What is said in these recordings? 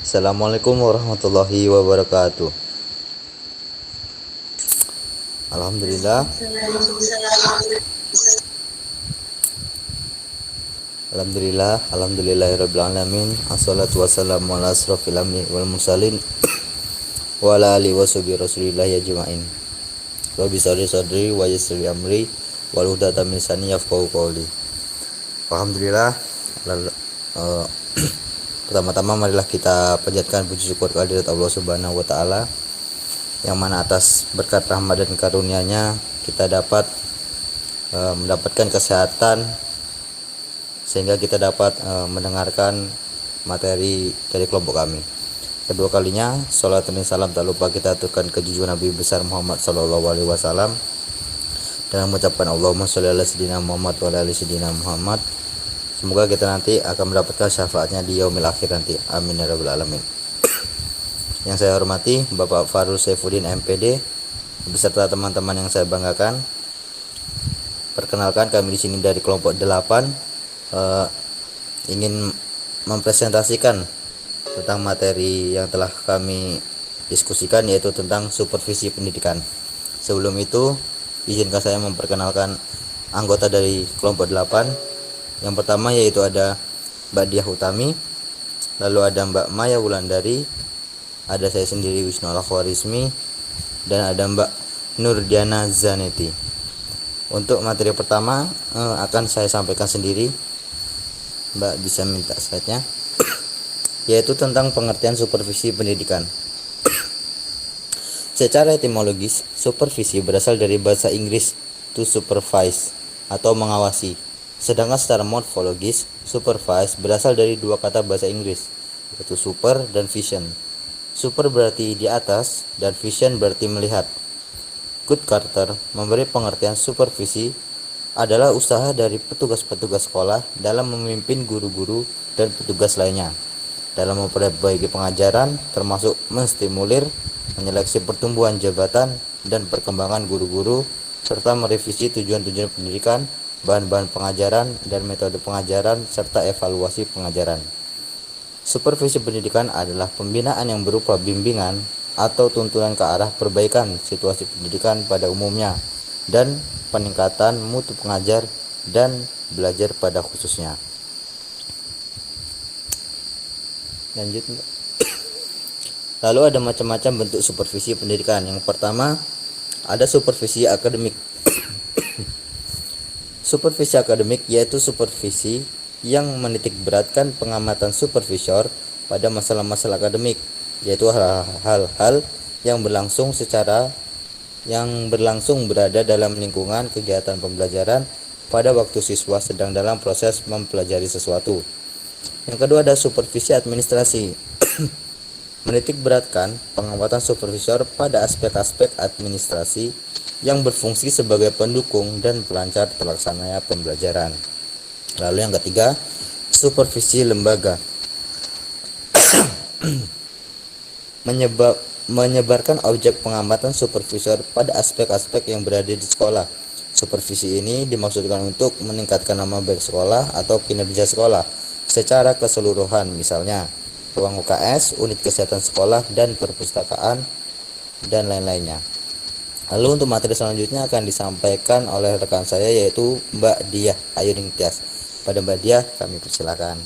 Assalamualaikum warahmatullahi wabarakatuh. Alhamdulillah. Alhamdulillahirabbil alamin. Assalatu wassalamu ala asrofil anbiya'i wal mursalin wa ala alihi washabihi rasulillah ajmain. Rabbi sadri wa yassir li amri wal hudatan min lisani yafqahu qawli. Alhamdulillah. Pertama-tama marilah kita panjatkan puji syukur kehadirat Allah Subhanahu wa taala, yang mana atas berkat rahmat dan karunia-Nya kita dapat mendapatkan kesehatan sehingga kita dapat mendengarkan materi dari kelompok kami. Kedua kalinya salat dan salam tak lupa kita aturkan ke junjungan Nabi besar Muhammad sallallahu alaihi wasallam dengan mengucapkan Allahumma sholli ala sayyidina Muhammad wa ala ali sayyidina Muhammad. Semoga kita nanti akan mendapatkan syafaatnya di yaumil akhir nanti. Amin ya rabbal alamin. Yang saya hormati Bapak Farul Saifuddin MPD beserta teman-teman yang saya banggakan. Perkenalkan, kami di sini dari kelompok 8 ingin mempresentasikan tentang materi yang telah kami diskusikan, yaitu tentang supervisi pendidikan. Sebelum itu, izinkan saya memperkenalkan anggota dari kelompok 8. Yang pertama yaitu ada Mbak Diah Utami, lalu ada Mbak Maya Wulandari, ada saya sendiri Wisnu Al-Khwarizmi, dan ada Mbak Nurdiana Zaneti. Untuk materi pertama akan saya sampaikan sendiri. Mbak bisa minta slide-nya, yaitu tentang pengertian supervisi pendidikan. Secara etimologis, supervisi berasal dari bahasa Inggris to supervise atau mengawasi. Sedangkan secara morfologis, supervise berasal dari dua kata bahasa Inggris, yaitu super dan vision. Super berarti di atas dan vision berarti melihat. Good Carter memberi pengertian supervisi adalah usaha dari petugas-petugas sekolah dalam memimpin guru-guru dan petugas lainnya dalam memperbaiki pengajaran, termasuk menstimulir, menyeleksi pertumbuhan jabatan dan perkembangan guru-guru, serta merevisi tujuan-tujuan pendidikan, bahan-bahan pengajaran dan metode pengajaran, serta evaluasi pengajaran. Supervisi pendidikan adalah pembinaan yang berupa bimbingan atau tuntunan ke arah perbaikan situasi pendidikan pada umumnya dan peningkatan mutu pengajar dan belajar pada khususnya. Lanjut. Lalu ada macam-macam bentuk supervisi pendidikan. Yang pertama, ada supervisi akademik. Supervisi akademik yaitu supervisi yang menitik beratkan pengamatan supervisor pada masalah-masalah akademik, yaitu hal-hal yang berlangsung berada dalam lingkungan kegiatan pembelajaran pada waktu siswa sedang dalam proses mempelajari sesuatu. Yang kedua ada supervisi administrasi. Menitik beratkan pengamatan supervisor pada aspek-aspek administrasi yang berfungsi sebagai pendukung dan pelancar terlaksananya pembelajaran. Lalu yang ketiga, supervisi lembaga. Menyebarkan objek pengamatan supervisor pada aspek-aspek yang berada di sekolah. Supervisi ini dimaksudkan untuk meningkatkan nama baik sekolah atau kinerja sekolah secara keseluruhan, misalnya ruang UKS, unit kesehatan sekolah, dan perpustakaan, dan lain-lainnya. Lalu untuk materi selanjutnya akan disampaikan oleh rekan saya, yaitu Mbak Diah Ayuning Tias. Pada Mbak Diah kami persilakan.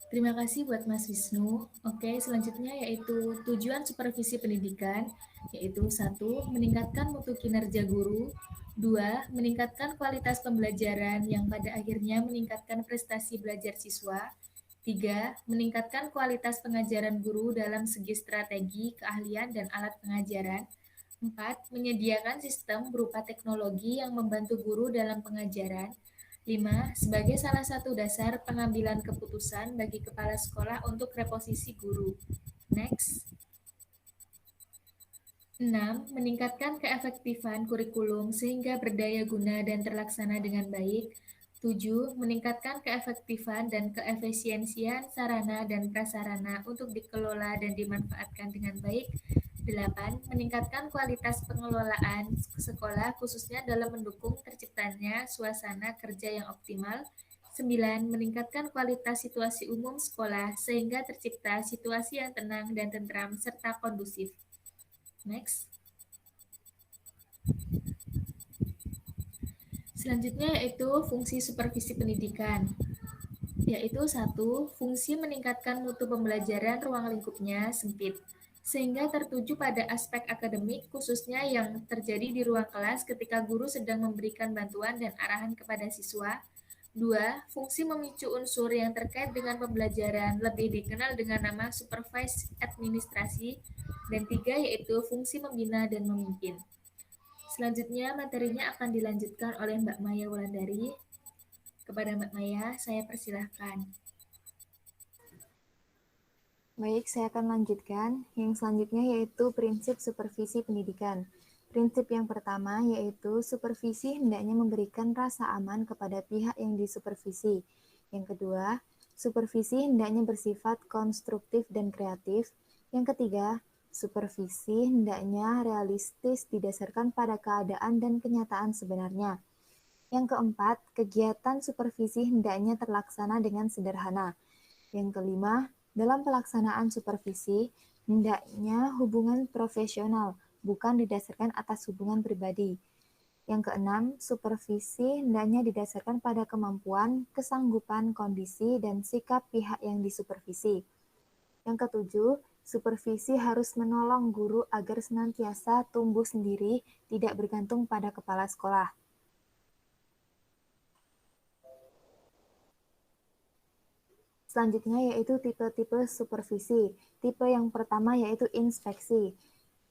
Terima kasih buat Mas Wisnu. Oke, selanjutnya yaitu tujuan supervisi pendidikan, yaitu 1. Meningkatkan mutu kinerja guru. 2. Meningkatkan kualitas pembelajaran yang pada akhirnya meningkatkan prestasi belajar siswa. 3. Meningkatkan kualitas pengajaran guru dalam segi strategi, keahlian, dan alat pengajaran. 4. Menyediakan sistem berupa teknologi yang membantu guru dalam pengajaran. 5. Sebagai salah satu dasar pengambilan keputusan bagi kepala sekolah untuk reposisi guru. Next. 6. Meningkatkan keefektifan kurikulum sehingga berdaya guna dan terlaksana dengan baik. 7. Meningkatkan keefektifan dan keefisiensian sarana dan prasarana untuk dikelola dan dimanfaatkan dengan baik. 8. Meningkatkan kualitas pengelolaan sekolah khususnya dalam mendukung terciptanya suasana kerja yang optimal. 9. Meningkatkan kualitas situasi umum sekolah sehingga tercipta situasi yang tenang dan tentram serta kondusif. Next. Selanjutnya yaitu fungsi supervisi pendidikan, yaitu 1. Fungsi meningkatkan mutu pembelajaran ruang lingkupnya sempit, sehingga tertuju pada aspek akademik khususnya yang terjadi di ruang kelas ketika guru sedang memberikan bantuan dan arahan kepada siswa. 2. Fungsi memicu unsur yang terkait dengan pembelajaran lebih dikenal dengan nama supervise administrasi. Dan 3. Yaitu fungsi membina dan memimpin. Selanjutnya materinya akan dilanjutkan oleh Mbak Maya Wulandari. Kepada Mbak Maya, saya persilahkan. Baik, saya akan lanjutkan. Yang selanjutnya yaitu prinsip supervisi pendidikan. Prinsip yang pertama yaitu supervisi hendaknya memberikan rasa aman kepada pihak yang disupervisi. Yang kedua, supervisi hendaknya bersifat konstruktif dan kreatif. Yang ketiga, supervisi hendaknya realistis didasarkan pada keadaan dan kenyataan sebenarnya. Yang keempat, kegiatan supervisi hendaknya terlaksana dengan sederhana. Yang kelima, dalam pelaksanaan supervisi, hendaknya hubungan profesional, bukan didasarkan atas hubungan pribadi. Yang keenam, supervisi hendaknya didasarkan pada kemampuan, kesanggupan, kondisi, dan sikap pihak yang disupervisi. Yang ketujuh, supervisi harus menolong guru agar senantiasa tumbuh sendiri, tidak bergantung pada kepala sekolah. Selanjutnya yaitu tipe-tipe supervisi. Tipe yang pertama yaitu inspeksi.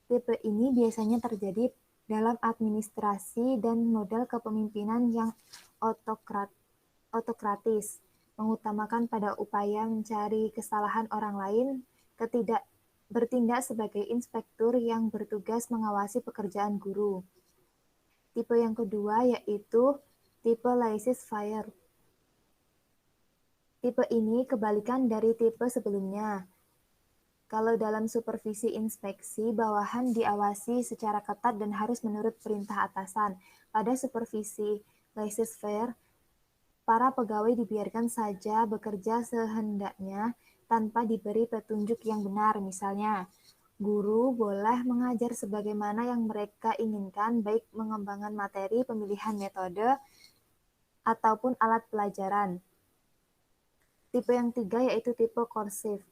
Tipe ini biasanya terjadi dalam administrasi dan model kepemimpinan yang otokratis, mengutamakan pada upaya mencari kesalahan orang lain, bertindak sebagai inspektur yang bertugas mengawasi pekerjaan guru. Tipe yang kedua yaitu tipe laissez-faire. Tipe ini kebalikan dari tipe sebelumnya. Kalau dalam supervisi inspeksi, bawahan diawasi secara ketat dan harus menurut perintah atasan. Pada supervisi laissez-faire, para pegawai dibiarkan saja bekerja sehendaknya tanpa diberi petunjuk yang benar. Misalnya, guru boleh mengajar sebagaimana yang mereka inginkan, baik mengembangkan materi, pemilihan metode, ataupun alat pelajaran. Tipe yang tiga yaitu tipe korsif.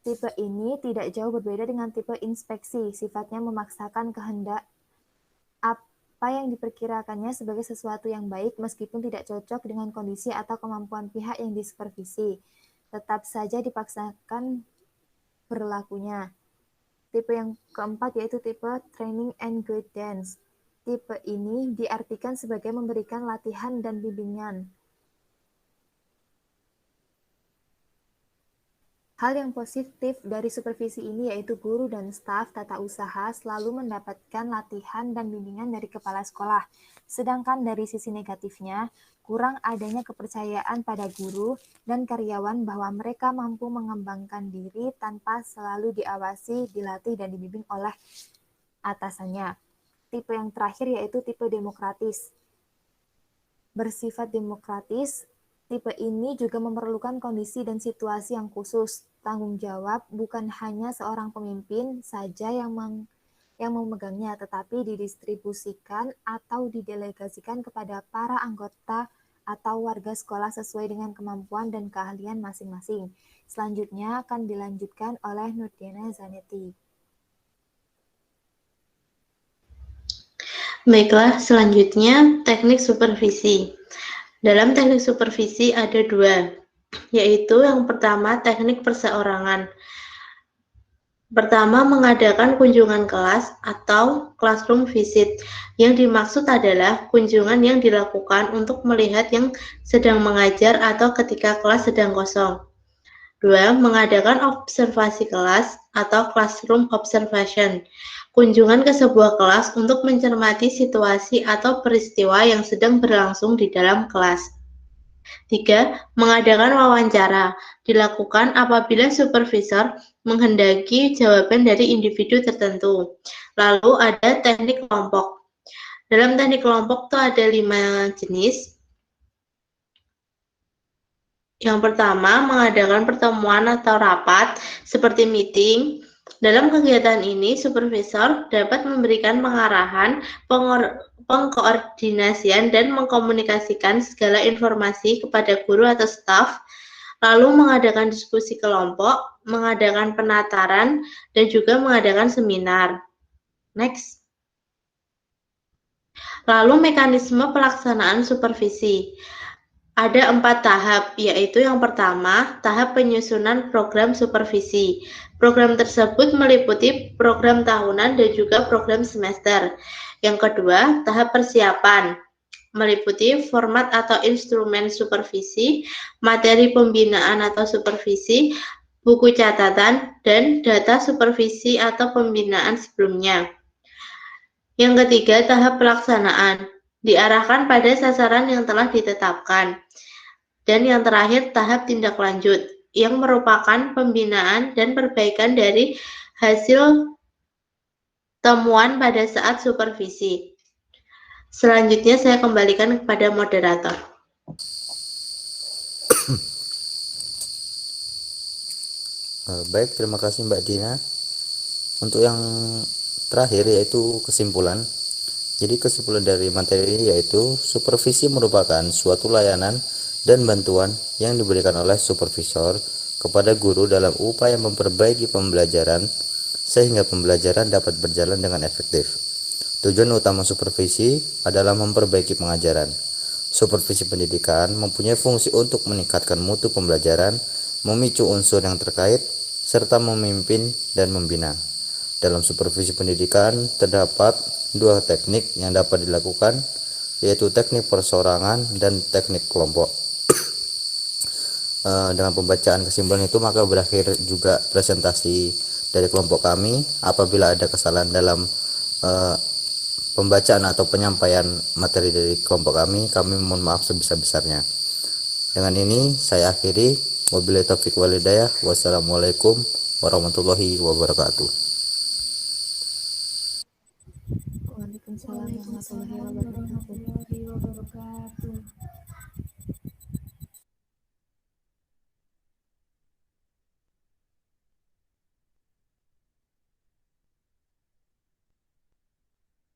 Tipe ini tidak jauh berbeda dengan tipe inspeksi, sifatnya memaksakan kehendak apa yang diperkirakannya sebagai sesuatu yang baik meskipun tidak cocok dengan kondisi atau kemampuan pihak yang disupervisi. Tetap saja dipaksakan berlakunya. Tipe yang keempat yaitu tipe training and guidance. Tipe ini diartikan sebagai memberikan latihan dan bimbingan. Hal yang positif dari supervisi ini yaitu guru dan staf tata usaha selalu mendapatkan latihan dan bimbingan dari kepala sekolah. Sedangkan dari sisi negatifnya, kurang adanya kepercayaan pada guru dan karyawan bahwa mereka mampu mengembangkan diri tanpa selalu diawasi, dilatih, dan dibimbing oleh atasannya. Tipe yang terakhir yaitu tipe demokratis. Bersifat demokratis, tipe ini juga memerlukan kondisi dan situasi yang khusus. Tanggung jawab bukan hanya seorang pemimpin saja yang memegangnya, tetapi didistribusikan atau didelegasikan kepada para anggota atau warga sekolah sesuai dengan kemampuan dan keahlian masing-masing. Selanjutnya akan dilanjutkan oleh Nurdiana Zanetti. Baiklah, selanjutnya teknik supervisi. Dalam teknik supervisi ada dua, yaitu yang pertama teknik perseorangan. Pertama, mengadakan kunjungan kelas atau classroom visit. Yang dimaksud adalah kunjungan yang dilakukan untuk melihat yang sedang mengajar atau ketika kelas sedang kosong. Dua, mengadakan observasi kelas atau classroom observation. Kunjungan ke sebuah kelas untuk mencermati situasi atau peristiwa yang sedang berlangsung di dalam kelas. 3. Mengadakan wawancara. Dilakukan apabila supervisor menghendaki jawaban dari individu tertentu. Lalu ada teknik kelompok. Dalam teknik kelompok itu ada 5 jenis. Yang pertama, mengadakan pertemuan atau rapat seperti meeting. Dalam kegiatan ini, supervisor dapat memberikan pengarahan, pengkoordinasian, dan mengkomunikasikan segala informasi kepada guru atau staf, lalu mengadakan diskusi kelompok, mengadakan penataran, dan juga mengadakan seminar. Next. Lalu mekanisme pelaksanaan supervisi. Ada 4 tahap, yaitu yang pertama, tahap penyusunan program supervisi. Program tersebut meliputi program tahunan dan juga program semester. Yang kedua, tahap persiapan, meliputi format atau instrumen supervisi, materi pembinaan atau supervisi, buku catatan, dan data supervisi atau pembinaan sebelumnya. Yang ketiga, tahap pelaksanaan, diarahkan pada sasaran yang telah ditetapkan. Dan yang terakhir, tahap tindak lanjut, yang merupakan pembinaan dan perbaikan dari hasil temuan pada saat supervisi. Selanjutnya saya kembalikan kepada moderator. Baik, terima kasih Mbak Dina. Untuk yang terakhir yaitu kesimpulan. Jadi kesimpulan dari materi ini yaitu supervisi merupakan suatu layanan dan bantuan yang diberikan oleh supervisor kepada guru dalam upaya memperbaiki pembelajaran sehingga pembelajaran dapat berjalan dengan efektif. Tujuan utama supervisi adalah memperbaiki pengajaran. Supervisi pendidikan mempunyai fungsi untuk meningkatkan mutu pembelajaran, memicu unsur yang terkait, serta memimpin dan membina. Dalam supervisi pendidikan terdapat 2 teknik yang dapat dilakukan, yaitu teknik perseorangan dan teknik kelompok. Dengan pembacaan kesimpulan itu maka berakhir juga presentasi dari kelompok kami. Apabila ada kesalahan dalam pembacaan atau penyampaian materi dari kelompok kami mohon maaf sebesar-besarnya. Dengan ini saya akhiri. Wabillahi taufiq wal hidayah. Wassalamualaikum warahmatullahi wabarakatuh. Waalaikumsalam warahmatullahi Waalaikumsalam wabarakatuh. warahmatullahi wabarakatuh.